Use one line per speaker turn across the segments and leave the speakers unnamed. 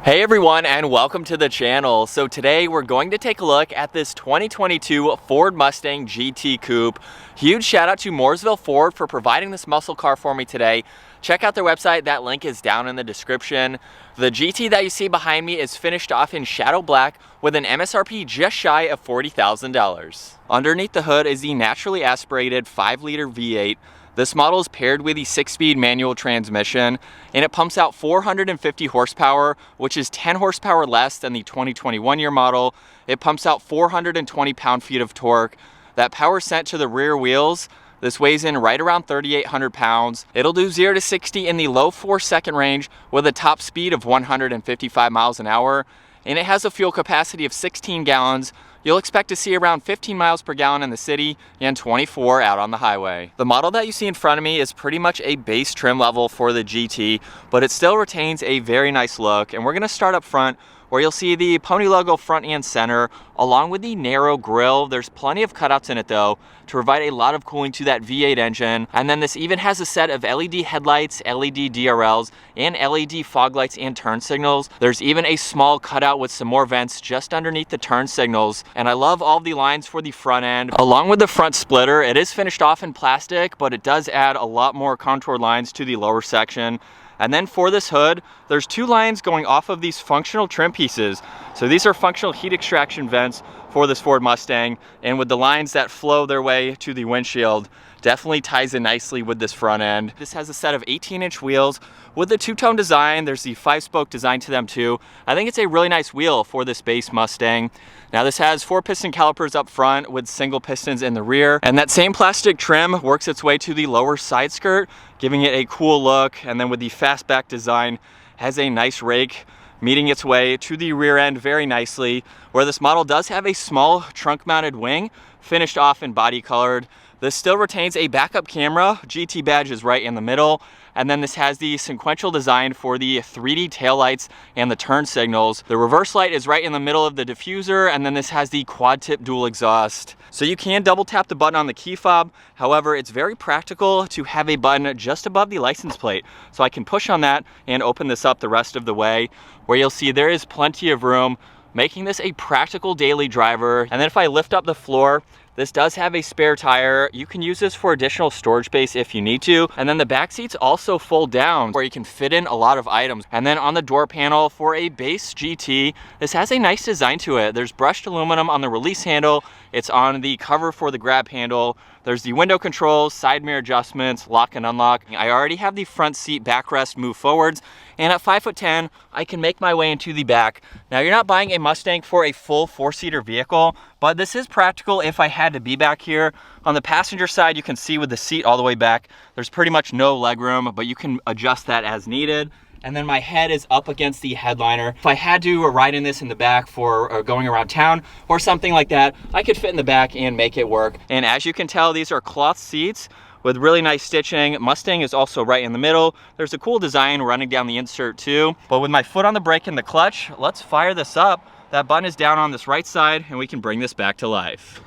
Hey everyone, and welcome to the channel. So today we're going to take a look at this 2022 Ford Mustang GT Coupe. Huge shout out to Mooresville Ford for providing this muscle car for me today. Check out their website, that link is down in the description. The GT that you see behind me is finished off in shadow black with an MSRP just shy of $40,000. Underneath the hood is the naturally aspirated 5-liter V8. This model is paired with the 6-speed manual transmission, and it pumps out 450 horsepower, which is 10 horsepower less than the 2021 year model. It pumps out 420 pound-feet of torque. That power sent to the rear wheels. This weighs in right around 3,800 pounds. It'll do 0 to 60 in the low 4-second range with a top speed of 155 miles an hour, and it has a fuel capacity of 16 gallons. You'll expect to see around 15 miles per gallon in the city and 24 out on the highway. The model that you see in front of me is pretty much a base trim level for the GT, but it still retains a very nice look. And we're gonna start up front where you'll see the Pony logo front and center, along with the narrow grille. There's plenty of cutouts in it though, to provide a lot of cooling to that V8 engine. And then this even has a set of LED headlights, LED DRLs, and LED fog lights and turn signals. There's even a small cutout with some more vents just underneath the turn signals. And I love all the lines for the front end. Along with the front splitter, it is finished off in plastic, but it does add a lot more contour lines to the lower section. And then for this hood, there's 2 lines going off of these functional trim pieces. So these are functional heat extraction vents for this Ford Mustang, and with the lines that flow their way to the windshield, definitely ties in nicely with this front end. This has a set of 18-inch wheels with the 2-tone design. There's the 5-spoke design to them too. I think it's a really nice wheel for this base Mustang. Now this has 4-piston calipers up front with single pistons in the rear, and that same plastic trim works its way to the lower side skirt, giving it a cool look. And then with the fastback design, has a nice rake meeting its way to the rear end very nicely, where this model does have a small trunk mounted wing finished off in body colored. This still retains a backup camera. GT badge is right in the middle. And then this has the sequential design for the 3D taillights and the turn signals. The reverse light is right in the middle of the diffuser, and then this has the quad tip dual exhaust. So you can double tap the button on the key fob. However, it's very practical to have a button just above the license plate. So I can push on that and open this up the rest of the way, where you'll see there is plenty of room, making this a practical daily driver. And then if I lift up the floor, this does have a spare tire. You can use this for additional storage space if you need to. And then the back seats also fold down where you can fit in a lot of items. And then on the door panel for a base GT, this has a nice design to it. There's brushed aluminum on the release handle. It's on the cover for the grab handle. There's the window controls, side mirror adjustments, lock and unlock. I already have the front seat backrest move forwards, and at 5'10", I can make my way into the back. Now you're not buying a Mustang for a full 4-seater vehicle, but this is practical if I had to be back here. On the passenger side, you can see with the seat all the way back, there's pretty much no legroom, but you can adjust that as needed. And then my head is up against the headliner. If I had to ride in this in the back for going around town or something like that, I could fit in the back and make it work. And as you can tell, these are cloth seats with really nice stitching. Mustang is also right in the middle. There's a cool design running down the insert too. But with my foot on the brake and the clutch, let's fire this up. That button is down on this right side, and we can bring this back to life.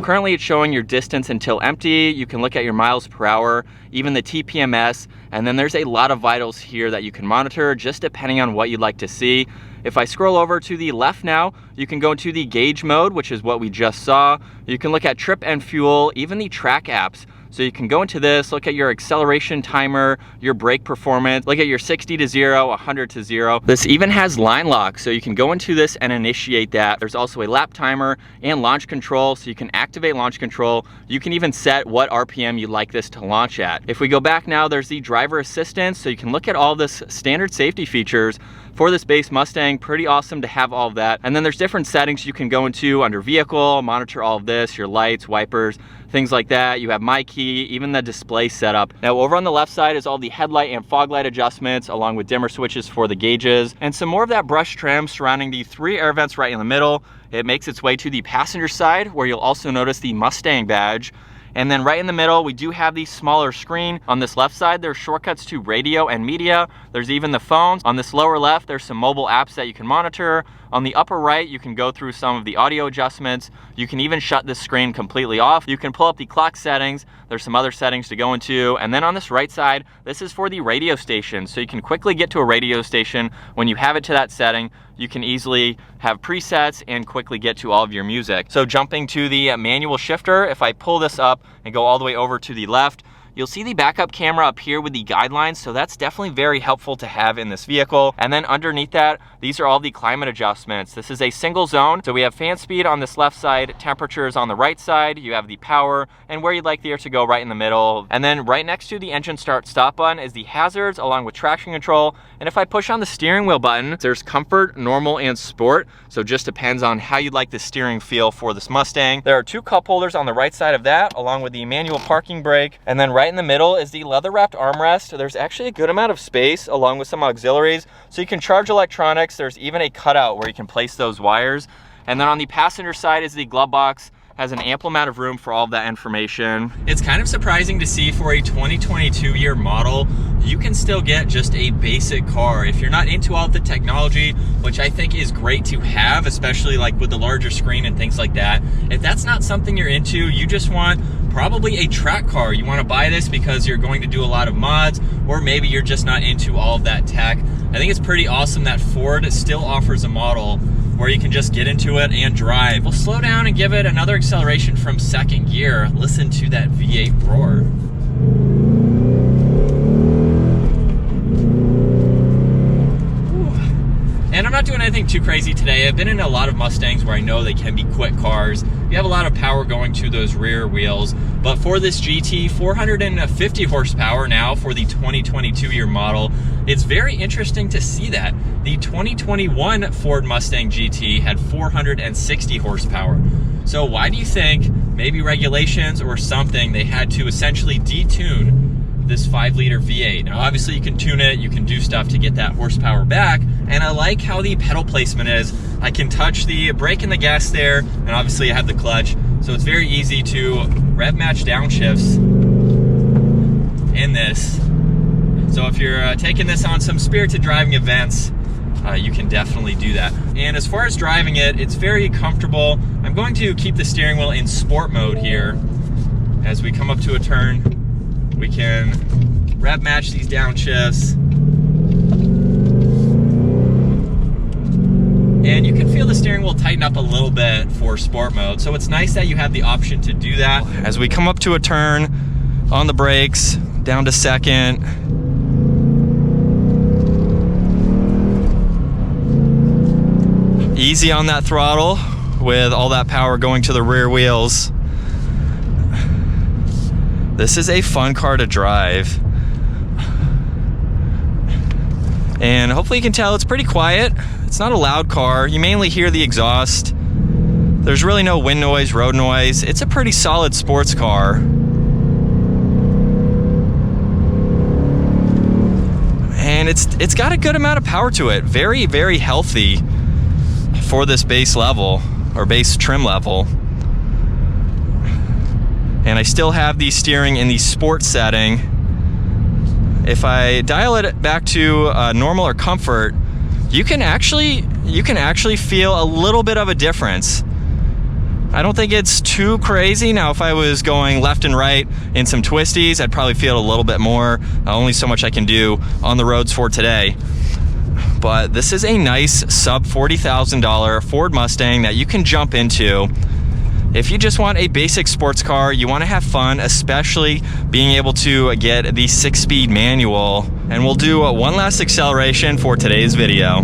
Currently it's showing your distance until empty. You can look at your miles per hour, even the TPMS, and then there's a lot of vitals here that you can monitor just depending on what you'd like to see. If I scroll over to the left now, you can go into the gauge mode, which is what we just saw. You can look at trip and fuel, even the track apps. So you can go into this, look at your acceleration timer, your brake performance, look at your 60 to 0, 100 to 0. This even has line lock, so you can go into this and initiate that. There's also a lap timer and launch control, so you can activate launch control. You can even set what RPM you'd like this to launch at. If we go back now, there's the driver assistance, so you can look at all this standard safety features for this base Mustang. Pretty awesome to have all of that. And then there's different settings you can go into under vehicle, monitor all of this, your lights, wipers, things like that. You have my key, even the display setup. Now over on the left side is all the headlight and fog light adjustments, along with dimmer switches for the gauges, and some more of that brush trim surrounding the 3 air vents right in the middle. It makes its way to the passenger side, where you'll also notice the Mustang badge. And then right in the middle, we do have the smaller screen. On this left side, there's shortcuts to radio and media. There's even the phones. On this lower left, there's some mobile apps that you can monitor. On the upper right, you can go through some of the audio adjustments. You can even shut this screen completely off. You can pull up the clock settings. There's some other settings to go into. And then on this right side, this is for the radio station. So you can quickly get to a radio station. When you have it to that setting, you can easily have presets and quickly get to all of your music. So jumping to the manual shifter, if I pull this up and go all the way over to the left, you'll see the backup camera up here with the guidelines, so that's definitely very helpful to have in this vehicle. And then underneath that, these are all the climate adjustments. This is a single zone, so we have fan speed on this left side, temperatures on the right side, you have the power, and where you'd like the air to go right in the middle. And then right next to the engine start stop button is the hazards along with traction control. And if I push on the steering wheel button, there's comfort, normal, and sport. So it just depends on how you'd like the steering feel for this Mustang. There are 2 cup holders on the right side of that, along with the manual parking brake. And then right in the middle is the leather wrapped armrest. There's actually a good amount of space along with some auxiliaries. So you can charge electronics. There's even a cutout where you can place those wires. And then on the passenger side is the glove box. Has an ample amount of room for all of that information. It's kind of surprising to see for a 2022 year model, you can still get just a basic car. If you're not into all of the technology, which I think is great to have, especially like with the larger screen and things like that, if that's not something you're into, you just want probably a track car. You want to buy this because you're going to do a lot of mods, or maybe you're just not into all of that tech. I think it's pretty awesome that Ford still offers a model where you can just get into it and drive. We'll slow down and give it another acceleration from 2nd gear. Listen to that V8 roar. And I'm not doing anything too crazy today. I've been in a lot of Mustangs where I know they can be quick cars. You have a lot of power going to those rear wheels. But for this GT, 450 horsepower now for the 2022 year model. It's very interesting to see that. The 2021 Ford Mustang GT had 460 horsepower. So why do you think, maybe regulations or something, they had to essentially detune this 5-liter V8? Now obviously you can tune it, you can do stuff to get that horsepower back, and I like how the pedal placement is. I can touch the brake and the gas there, and obviously I have the clutch, so it's very easy to rev match downshifts in this. So if you're taking this on some spirited driving events, you can definitely do that. And as far as driving it, it's very comfortable. I'm going to keep the steering wheel in sport mode here. As we come up to a turn, we can rev match these downshifts. And you can feel the steering wheel tighten up a little bit for sport mode. So it's nice that you have the option to do that. As we come up to a turn on the brakes, down to 2nd. Easy on that throttle with all that power going to the rear wheels. This is a fun car to drive. And hopefully you can tell it's pretty quiet. It's not a loud car. You mainly hear the exhaust. There's really no wind noise, road noise. It's a pretty solid sports car. And it's got a good amount of power to it. Very, very healthy for this base level, or base trim level. And I still have the steering in the sport setting. If I dial it back to normal or comfort, you can actually feel a little bit of a difference. I don't think it's too crazy. Now, if I was going left and right in some twisties, I'd probably feel a little bit more. Only so much I can do on the roads for today. But this is a nice sub $40,000 Ford Mustang that you can jump into. If you just want a basic sports car, you want to have fun, especially being able to get the 6-speed manual. And we'll do one last acceleration for today's video.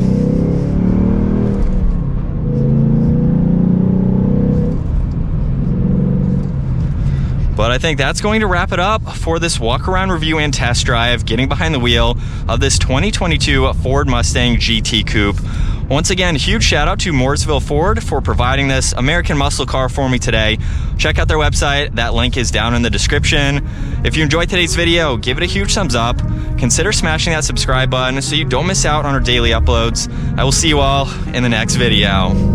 But I think that's going to wrap it up for this walk around review and test drive, getting behind the wheel of this 2022 Ford Mustang GT Coupe. Once again, huge shout out to Mooresville Ford for providing this American muscle car for me today. Check out their website. That link is down in the description. If you enjoyed today's video, give it a huge thumbs up. Consider smashing that subscribe button so you don't miss out on our daily uploads. I will see you all in the next video.